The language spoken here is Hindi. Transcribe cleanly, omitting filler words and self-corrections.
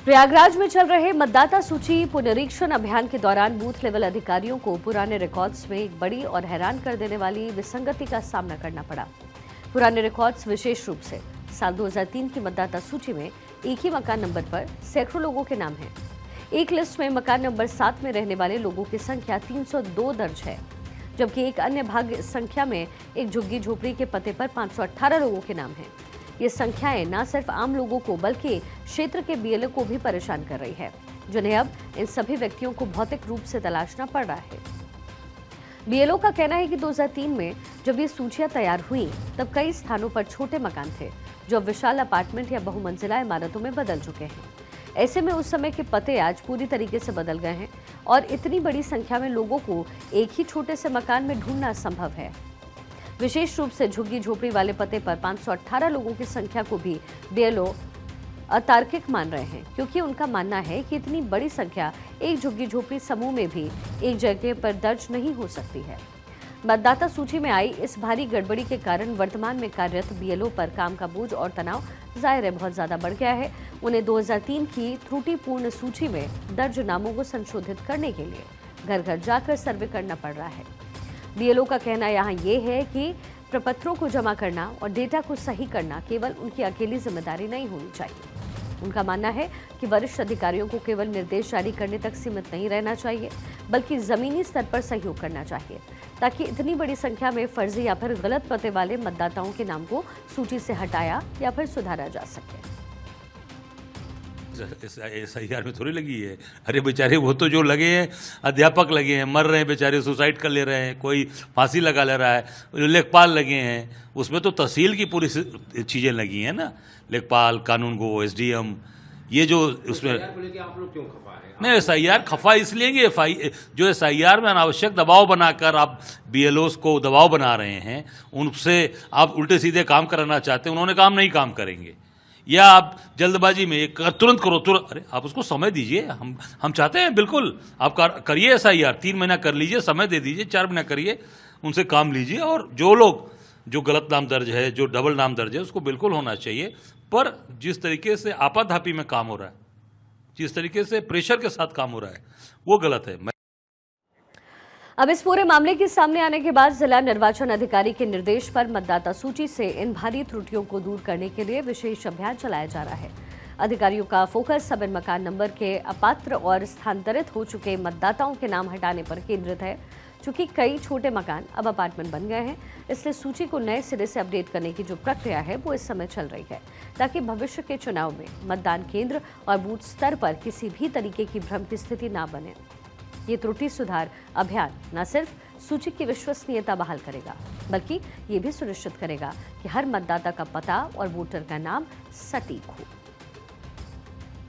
प्रयागराज में चल रहे मतदाता सूची पुनरीक्षण अभियान के दौरान बूथ लेवल अधिकारियों को पुराने रिकॉर्ड्स में एक बड़ी और हैरान कर देने वाली विसंगति का सामना करना पड़ा। पुराने रिकॉर्ड्स विशेष रूप से साल 2003 की मतदाता सूची में एक ही मकान नंबर पर सैकड़ों लोगों के नाम हैं। एक लिस्ट में मकान नंबर 7 में रहने वाले लोगों की संख्या 302 दर्ज है, जबकि एक अन्य भाग संख्या में एक झुग्गी झोपड़ी के पते पर 518 लोगों के नाम हैं। ये संख्याएं न सिर्फ आम लोगों को बल्कि क्षेत्र के बीएलओ को भी परेशान कर रही है, जिन्हें अब इन सभी व्यक्तियों को भौतिक रूप से तलाशना पड़ रहा है। बीएलओ का कहना है कि 2003 में जब ये सूचियां तैयार हुई तब कई स्थानों पर छोटे मकान थे जो अब विशाल अपार्टमेंट या बहुमंजिला इमारतों में बदल चुके हैं। ऐसे में उस समय के पते आज पूरी तरीके से बदल गए हैं और इतनी बड़ी संख्या में लोगों को एक ही छोटे से मकान में ढूंढना असंभव है। विशेष रूप से झुग्गी झोपड़ी वाले पते पर 518 लोगों की संख्या को भी बीएलओ अतार्किक मान रहे हैं, क्योंकि उनका मानना है कि इतनी बड़ी संख्या एक झुग्गी झोपड़ी समूह में भी एक जगह पर दर्ज नहीं हो सकती है। मतदाता सूची में आई इस भारी गड़बड़ी के कारण वर्तमान में कार्यरत बीएलओ पर काम का बोझ और तनाव जाहिर है बहुत ज्यादा बढ़ गया है। उन्हें 2003 की त्रुटिपूर्ण सूची में दर्ज नामों को संशोधित करने के लिए घर घर जाकर सर्वे करना पड़ रहा है। बीएलओ का कहना यहाँ ये है कि प्रपत्रों को जमा करना और डेटा को सही करना केवल उनकी अकेली जिम्मेदारी नहीं होनी चाहिए। उनका मानना है कि वरिष्ठ अधिकारियों को केवल निर्देश जारी करने तक सीमित नहीं रहना चाहिए, बल्कि जमीनी स्तर पर सहयोग करना चाहिए, ताकि इतनी बड़ी संख्या में फर्जी या फिर गलत पते वाले मतदाताओं के नाम को सूची से हटाया या फिर सुधारा जा सके। SIR में थोड़ी लगी है। अरे बेचारे वो तो जो लगे हैं, अध्यापक लगे हैं, मर रहे हैं बेचारे, सुसाइड कर ले रहे हैं, कोई फांसी लगा ले रहा है, लेखपाल लगे हैं, उसमें तो तहसील की पूरी चीज़ें लगी हैं ना, लेखपाल, कानून गो, SDM, ये जो उसमें आप लोग क्यों खफा हैं? नहीं, SIR खफा इसलिए कि जो SIR में अनावश्यक दबाव बनाकर आप BLOs को दबाव बना रहे हैं, उनसे आप उल्टे सीधे काम कराना चाहते हैं, उन्होंने नहीं काम करेंगे, या आप जल्दबाजी में तुरंत करो तुरंत। अरे आप उसको समय दीजिए, हम चाहते हैं बिल्कुल आप करिए SIR, 3 महीना कर लीजिए, समय दे दीजिए, 4 महीना करिए, उनसे काम लीजिए। और जो लोग जो गलत नाम दर्ज है, जो डबल नाम दर्ज है, उसको बिल्कुल होना चाहिए। पर जिस तरीके से आपाधापी में काम हो रहा है, जिस तरीके से प्रेशर के साथ काम हो रहा है, वो गलत है। अब इस पूरे मामले के सामने आने के बाद जिला निर्वाचन अधिकारी के निर्देश पर मतदाता सूची से इन भारी त्रुटियों को दूर करने के लिए विशेष अभियान चलाया जा रहा है। अधिकारियों का फोकस अब इन मकान नंबर के अपात्र और स्थानांतरित हो चुके मतदाताओं के नाम हटाने पर केंद्रित है। चूंकि कई छोटे मकान अब अपार्टमेंट बन गए हैं, इसलिए सूची को नए सिरे से अपडेट करने की जो प्रक्रिया है वो इस समय चल रही है, ताकि भविष्य के चुनाव में मतदान केंद्र और बूथ स्तर पर किसी भी तरीके की भ्रम की स्थिति न बने। ये त्रुटि सुधार अभियान न सिर्फ सूची की विश्वसनीयता बहाल करेगा, बल्कि ये भी सुनिश्चित करेगा कि हर मतदाता का पता और वोटर का नाम सटीक हो।